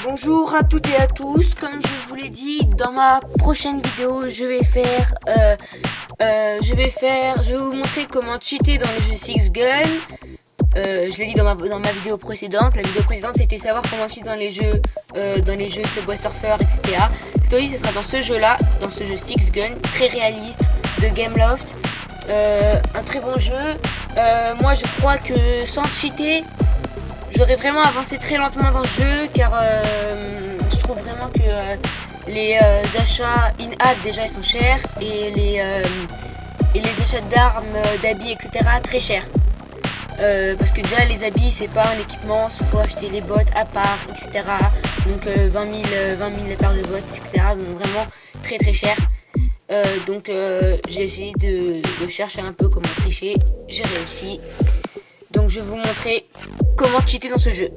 Bonjour à toutes et à tous. Comme je vous l'ai dit, dans ma prochaine vidéo, je vais vous montrer comment cheater dans le jeu Six Gun. Je l'ai dit dans ma vidéo précédente. La vidéo précédente, c'était savoir comment cheater dans les jeux Subway Surfer, etc. Cette vidéo, ce sera dans ce jeu-là, dans ce jeu Six Gun, très réaliste, de Gameloft. Un très bon jeu. Moi, je crois que sans cheater, j'aurais vraiment avancé très lentement dans le jeu, car je trouve vraiment que les achats in-app déjà ils sont chers, et les achats d'armes, d'habits, etc. très chers. Parce que déjà les habits c'est pas un équipement, il faut acheter les bottes à part, etc. Donc 20 000 paires de bottes, etc. Donc vraiment très très cher. Donc j'ai essayé de chercher un peu comment tricher, j'ai réussi. Donc je vais vous montrer comment cheater dans ce jeu.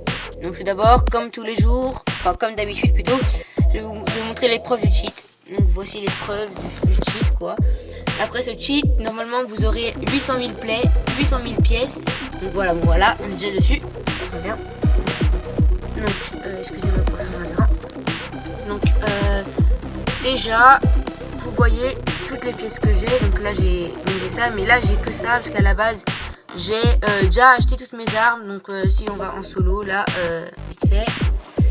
Donc tout d'abord, comme tous les jours, enfin comme d'habitude plutôt, je vais vous montrer les preuves du cheat. Donc voici les preuves du cheat quoi. Après ce cheat, normalement vous aurez 800 000 plays, 800 000 pièces. Donc voilà, on est déjà dessus. Très bien. Donc excusez-moi pour la caméra. Donc déjà, vous voyez toutes les pièces que j'ai. Donc là j'ai ça, mais là j'ai que ça parce qu'à la base j'ai déjà acheté toutes mes armes. Donc si on va en solo là, vite fait,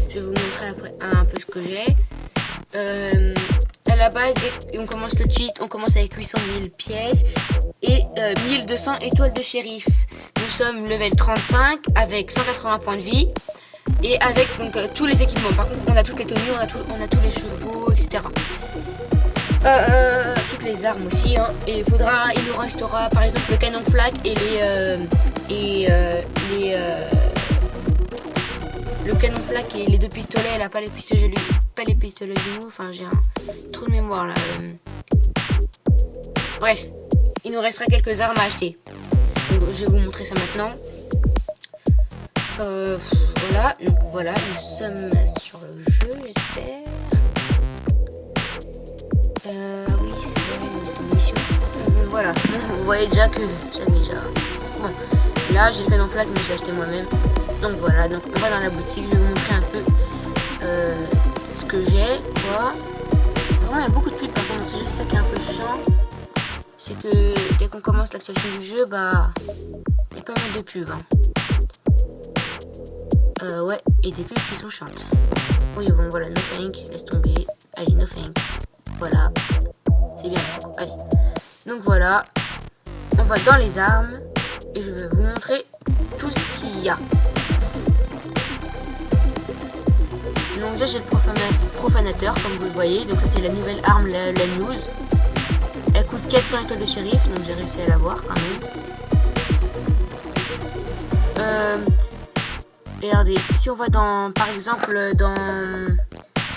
je vais vous montrer après un peu ce que j'ai. À la base, dès qu'on commence le cheat, on commence avec 800 000 pièces et 1200 étoiles de shérif. Nous sommes level 35 avec 180 points de vie et avec donc tous les équipements. Par contre, on a toutes les tenues, on a tous les chevaux, etc. Toutes les armes aussi, hein. Et il nous restera par exemple le canon flag et le canon flag et les deux pistolets, là, pas les pistolets genoux, enfin j'ai un trou de mémoire là. Bref, il nous restera quelques armes à acheter. Donc je vais vous montrer ça maintenant. Voilà, donc voilà, nous sommes sur le jeu, j'espère. Oui, c'est vrai, nous sommes en mission. Voilà, vous voyez déjà que j'avais déjà. Bon, là j'ai le canon flag, mais je l'ai acheté moi-même. Donc voilà, donc on va dans la boutique, je vais vous montrer un peu ce que j'ai, quoi. Vraiment, il y a beaucoup de pubs par contre dans ce jeu, c'est ça qui est un peu chiant. C'est que dès qu'on commence l'actualisation du jeu, bah, il y a pas mal de pubs. Hein. Ouais, et des pubs qui sont chiantes. Oui, bon, voilà, no thank, laisse tomber. Allez, no thank. Voilà, c'est bien. Allez, donc voilà, on va dans les armes et je vais vous montrer tout ce qu'il y a. Donc déjà j'ai le profanateur comme vous le voyez, donc ça c'est la nouvelle arme, la news. Elle coûte 400 étoiles de shérif, donc j'ai réussi à l'avoir quand même. Regardez, si on va dans, par exemple dans...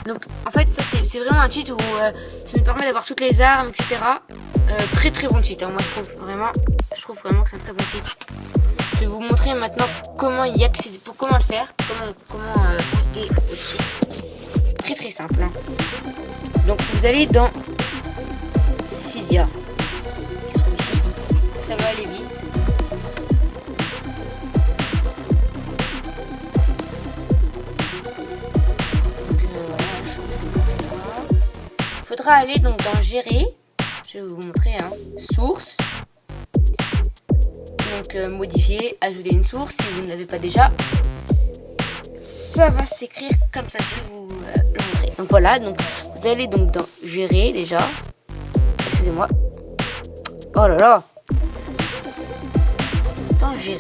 Donc en fait ça c'est vraiment un cheat où ça nous permet d'avoir toutes les armes, etc. Très très bon cheat, hein. Moi je trouve vraiment que c'est un très bon cheat. Je vais vous montrer maintenant comment y accéder, comment le faire, comment procéder au cheat. Très très simple. Hein. Donc vous allez dans Cydia, qui se trouve ici. Ça va aller vite. Il faudra aller donc dans gérer. Je vais vous montrer, hein. Source. Donc modifier, ajouter une source si vous ne l'avez pas déjà. Ça va s'écrire comme ça, je vais vous le montrer. Donc voilà, donc vous allez donc dans gérer déjà. Excusez-moi. Oh là là. Dans gérer.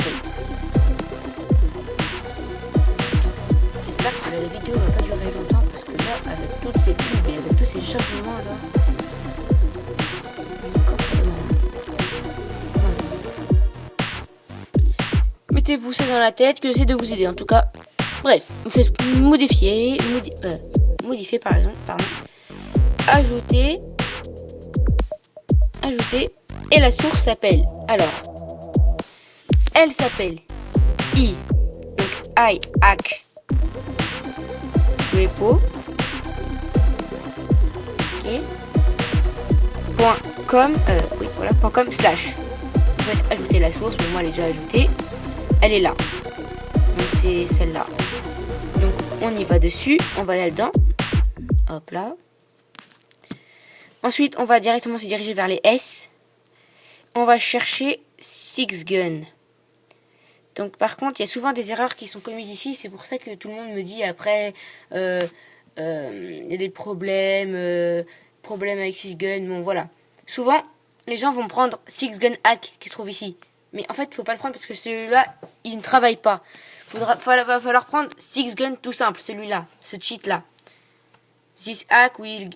J'espère que la vidéo va pas durer longtemps parce que là, avec toutes ces pubs et avec tous ces changements là. Mettez-vous ça dans la tête que j'essaie de vous aider en tout cas. Bref, vous faites modifier, par exemple, pardon. Ajouter, et la source s'appelle, alors, elle s'appelle i, donc I hack repo, ok, .com, oui, voilà, .com / vous faites ajouter la source, mais moi elle est déjà ajoutée, elle est là, donc c'est celle-là. Donc on y va dessus, on va là-dedans. Hop là. Ensuite, on va directement se diriger vers les S. On va chercher Six Gun. Donc par contre, il y a souvent des erreurs qui sont commises ici. C'est pour ça que tout le monde me dit après, il y a des problèmes avec Six Gun. Bon voilà. Souvent, les gens vont prendre Six Gun Hack qui se trouve ici. Mais en fait, il faut pas le prendre parce que celui-là, il ne travaille pas. Va falloir prendre Six Gun tout simple, celui-là, ce cheat-là. This hack will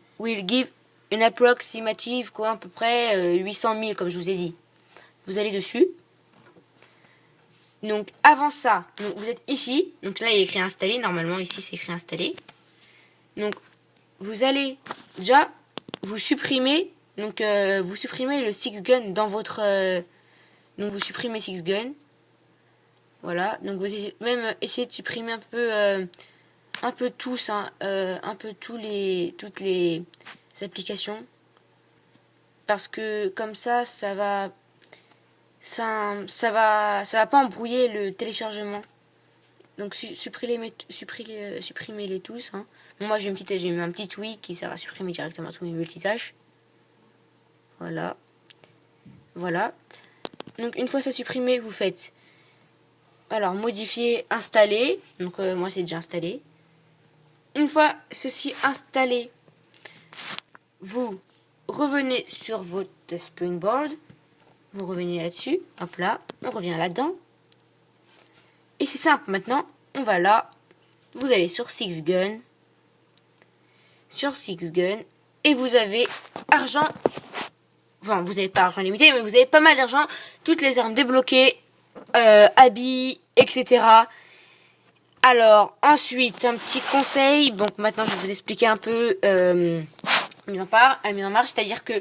give une approximative, quoi, à peu près 800 000, comme je vous ai dit. Vous allez dessus. Donc, avant ça, donc vous êtes ici. Donc là, il y a écrit installer. Normalement, ici, c'est écrit installer. Donc, vous allez déjà vous supprimer. Donc, vous supprimez le Six Gun dans votre... donc, vous supprimez Six Gun. Voilà. Donc, vous essayez de supprimer un peu tous, hein, un peu toutes les applications, parce que comme ça va pas embrouiller le téléchargement. Donc supprimez-les tous, hein. Bon, moi j'ai mis un petit oui qui sert à supprimer directement tous mes multitâches. Voilà. Donc une fois ça supprimé, vous faites alors modifier, installer. Donc moi c'est déjà installé. Une fois ceci installé, vous revenez sur votre Springboard, vous revenez là-dessus, hop là, on revient là-dedans. Et c'est simple, maintenant, on va là, vous allez sur Six Gun, et vous avez argent, enfin vous n'avez pas argent limité, mais vous avez pas mal d'argent, toutes les armes débloquées, habits, etc. Alors, ensuite, un petit conseil. Donc, maintenant, je vais vous expliquer un peu la mise en marche. C'est-à-dire que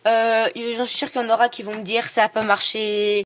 j'en suis sûre qu'il y en aura qui vont me dire ça n'a pas marché,